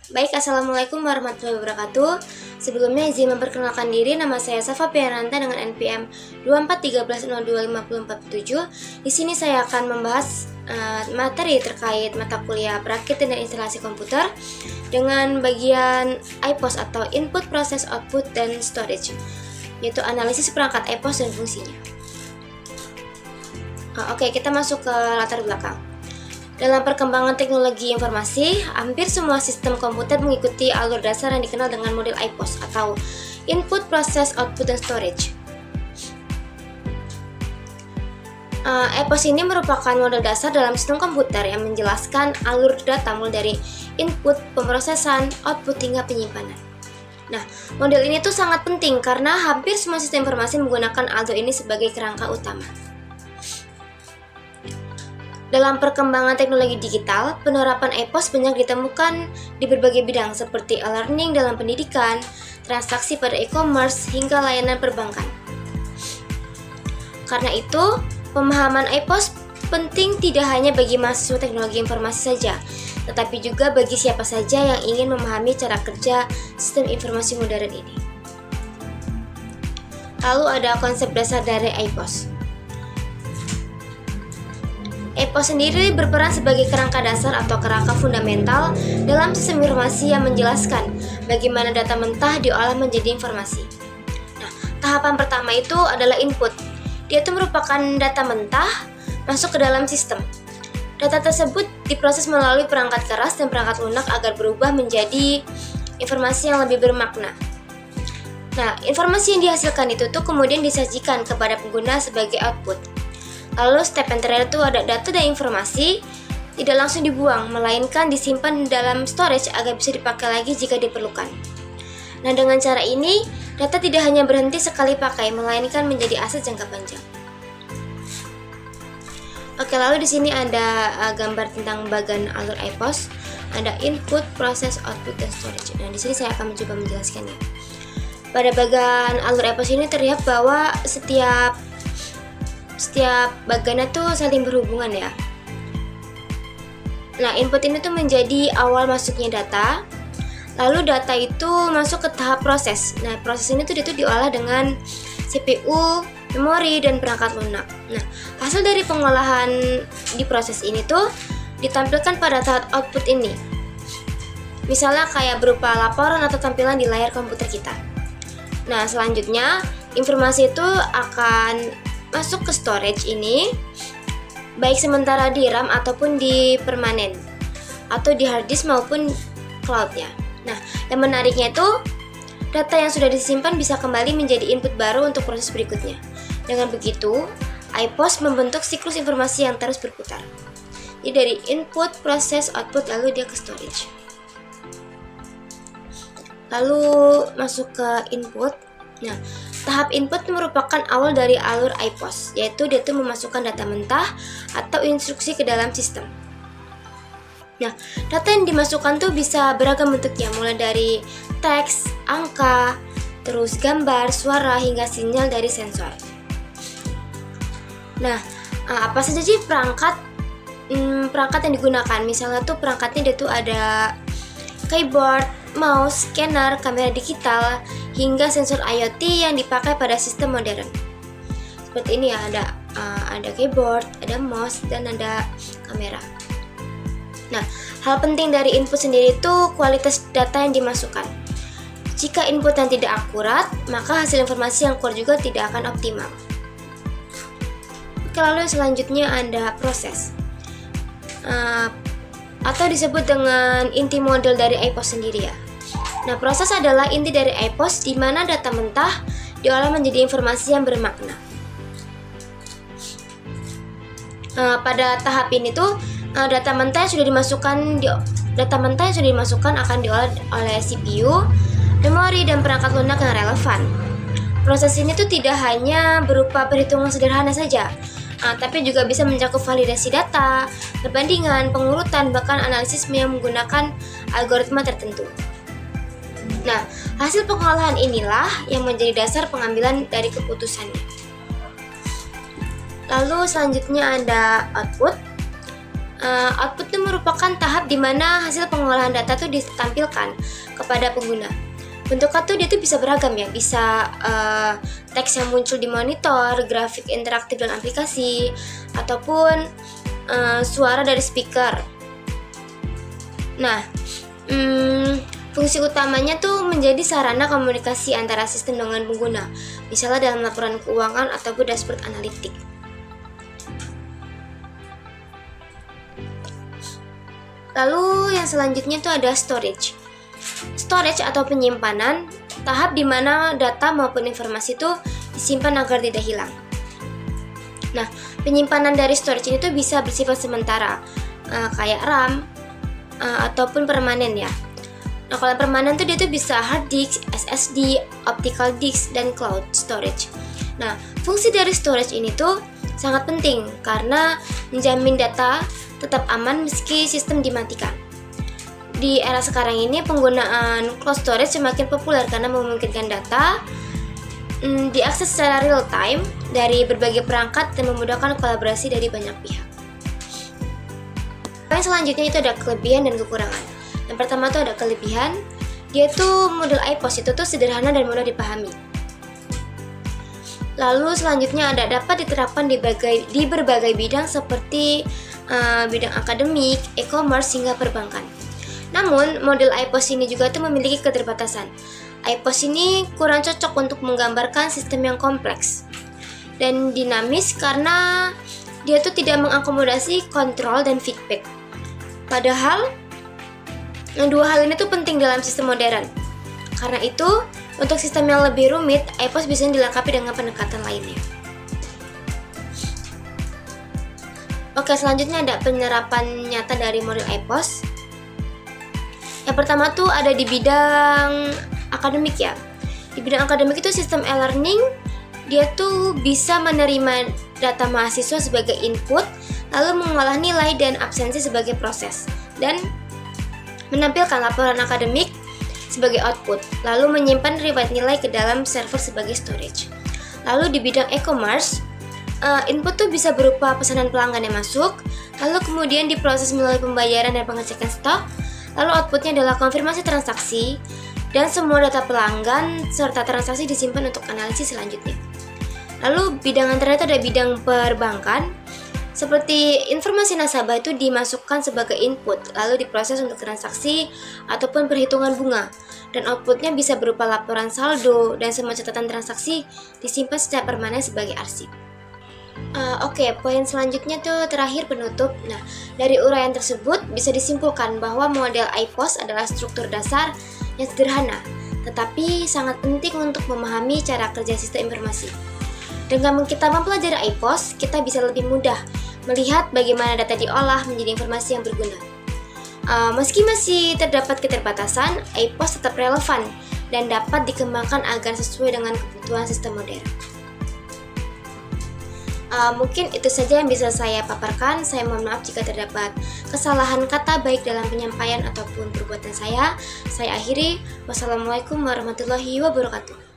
Baik, Assalamualaikum warahmatullahi wabarakatuh. Sebelumnya izin memperkenalkan diri, nama saya Safa Piananta dengan NPM 2413025047. Di sini saya akan membahas materi terkait mata kuliah perakit dan instalasi komputer dengan bagian IPOS atau Input Process Output dan Storage, yaitu analisis perangkat IPOS dan fungsinya. Oke, kita masuk ke latar belakang. Dalam perkembangan teknologi informasi, hampir semua sistem komputer mengikuti alur dasar yang dikenal dengan model IPOS atau Input, Process, Output, dan Storage. IPOS ini merupakan model dasar dalam sistem komputer yang menjelaskan alur data mulai dari input, pemrosesan, output, hingga penyimpanan. Nah, model ini tuh sangat penting karena hampir semua sistem informasi menggunakan alur ini sebagai kerangka utama. Dalam perkembangan teknologi digital, penerapan IPOS banyak ditemukan di berbagai bidang seperti e-learning dalam pendidikan, transaksi pada e-commerce, hingga layanan perbankan. Karena itu, pemahaman IPOS penting tidak hanya bagi mahasiswa teknologi informasi saja, tetapi juga bagi siapa saja yang ingin memahami cara kerja sistem informasi modern ini. Lalu ada konsep dasar dari IPOS. IPOS sendiri berperan sebagai kerangka dasar atau kerangka fundamental dalam sistem informasi yang menjelaskan bagaimana data mentah diolah menjadi informasi. Nah, tahapan pertama itu adalah input. Dia itu merupakan data mentah masuk ke dalam sistem. Data tersebut diproses melalui perangkat keras dan perangkat lunak agar berubah menjadi informasi yang lebih bermakna. Nah, informasi yang dihasilkan itu tuh kemudian disajikan kepada pengguna sebagai output. Lalu step yang terakhir itu ada data dan informasi tidak langsung dibuang, melainkan disimpan dalam storage agar bisa dipakai lagi jika diperlukan. Nah, dengan cara ini, data tidak hanya berhenti sekali pakai, melainkan menjadi aset jangka panjang. Oke, lalu di sini ada gambar tentang bagan alur IPOS. Ada input, process, output, dan storage. Nah, di sini saya akan mencoba menjelaskannya. Pada bagan alur IPOS ini terlihat bahwa setiap bagannya tuh saling berhubungan ya. Nah, input ini tuh menjadi awal masuknya data. Lalu data itu masuk ke tahap proses. Nah, proses ini tuh diolah dengan CPU, memori, dan perangkat lunak. Nah, hasil dari pengolahan di proses ini tuh ditampilkan pada tahap output ini. Misalnya kayak berupa laporan atau tampilan di layar komputer kita. Nah, selanjutnya informasi itu akan masuk ke storage ini, baik sementara di RAM ataupun di permanen, atau di hard disk maupun cloud-nya. Nah, yang menariknya itu, data yang sudah disimpan bisa kembali menjadi input baru untuk proses berikutnya. Dengan begitu, IPOS membentuk siklus informasi yang terus berputar. Jadi dari input, proses, output, lalu dia ke storage. Lalu masuk ke input. Nah, tahap input merupakan awal dari alur IPOS, yaitu dia tuh memasukkan data mentah atau instruksi ke dalam sistem. Nah, data yang dimasukkan tuh bisa beragam bentuknya, mulai dari teks, angka, terus gambar, suara, hingga sinyal dari sensor. Nah, apa saja sih perangkat yang digunakan? Misalnya tuh perangkatnya dia tuh ada keyboard, mouse, scanner, kamera digital, hingga sensor IoT yang dipakai pada sistem modern. Seperti ini ya, ada keyboard, ada mouse, dan ada kamera. Nah, hal penting dari input sendiri itu kualitas data yang dimasukkan. Jika input yang tidak akurat, maka hasil informasi yang keluar juga tidak akan optimal. Oke, lalu selanjutnya ada proses. Atau disebut dengan inti model dari IPOS sendiri ya. Nah, proses adalah inti dari IPOS di mana data mentah diolah menjadi informasi yang bermakna. Pada tahap ini tuh data mentah yang sudah dimasukkan akan diolah oleh CPU, memori, dan perangkat lunak yang relevan. Proses ini tuh tidak hanya berupa perhitungan sederhana saja, tapi juga bisa mencakup validasi data, perbandingan, pengurutan, bahkan analisis yang menggunakan algoritma tertentu. Nah, hasil pengolahan inilah yang menjadi dasar pengambilan dari keputusannya. Lalu selanjutnya ada output. Output itu merupakan tahap di mana hasil pengolahan data itu ditampilkan kepada pengguna. Bentuknya tuh dia tuh bisa beragam ya, bisa teks yang muncul di monitor, grafik interaktif dan aplikasi, ataupun suara dari speaker. Nah, fungsi utamanya tuh menjadi sarana komunikasi antara sistem dengan pengguna, misalnya dalam laporan keuangan ataupun dashboard analitik. Lalu yang selanjutnya itu ada storage. Storage atau penyimpanan, tahap di mana data maupun informasi itu disimpan agar tidak hilang. Nah, penyimpanan dari storage ini tuh bisa bersifat sementara, kayak RAM, ataupun permanen ya. Nah, kalau permanen tuh dia tuh bisa hard disk, SSD, optical disk, dan cloud storage. Nah, fungsi dari storage ini tuh sangat penting karena menjamin data tetap aman meski sistem dimatikan. Di era sekarang ini penggunaan cloud storage semakin populer karena memungkinkan data diakses secara real time dari berbagai perangkat dan memudahkan kolaborasi dari banyak pihak. Yang selanjutnya itu ada kelebihan dan kekurangan. Yang pertama itu ada kelebihan, dia tuh model iPOS itu tuh sederhana dan mudah dipahami. Lalu selanjutnya ada dapat diterapkan di berbagai bidang seperti bidang akademik, e-commerce, hingga perbankan. Namun, model iPOS ini juga tuh memiliki keterbatasan. iPOS ini kurang cocok untuk menggambarkan sistem yang kompleks dan dinamis karena dia tuh tidak mengakomodasi kontrol dan feedback. Padahal, dua hal ini tuh penting dalam sistem modern. Karena itu, untuk sistem yang lebih rumit, iPOS bisa dilengkapi dengan pendekatan lainnya. Oke, selanjutnya ada penerapan nyata dari model iPOS. Yang pertama tuh ada di bidang akademik ya. Di bidang akademik itu sistem e-learning, dia tuh bisa menerima data mahasiswa sebagai input, lalu mengolah nilai dan absensi sebagai proses, dan menampilkan laporan akademik sebagai output, lalu menyimpan riwayat nilai ke dalam server sebagai storage. Lalu di bidang e-commerce, input tuh bisa berupa pesanan pelanggan yang masuk, lalu kemudian diproses melalui pembayaran dan pengecekan stok, lalu outputnya adalah konfirmasi transaksi, dan semua data pelanggan serta transaksi disimpan untuk analisis selanjutnya. Lalu bidang yang terakhir ada bidang perbankan, seperti informasi nasabah itu dimasukkan sebagai input, lalu diproses untuk transaksi ataupun perhitungan bunga, dan outputnya bisa berupa laporan saldo dan semua catatan transaksi disimpan secara permanen sebagai arsip. Oke, poin selanjutnya tuh terakhir penutup. Nah, dari uraian tersebut bisa disimpulkan bahwa model iPOS adalah struktur dasar yang sederhana, tetapi sangat penting untuk memahami cara kerja sistem informasi. Dengan kita mempelajari iPOS, kita bisa lebih mudah melihat bagaimana data diolah menjadi informasi yang berguna. Meski masih terdapat keterbatasan, iPOS tetap relevan dan dapat dikembangkan agar sesuai dengan kebutuhan sistem modern. Mungkin itu saja yang bisa saya paparkan. Saya mohon maaf jika terdapat kesalahan kata baik dalam penyampaian ataupun perbuatan saya. Saya akhiri. Wassalamualaikum warahmatullahi wabarakatuh.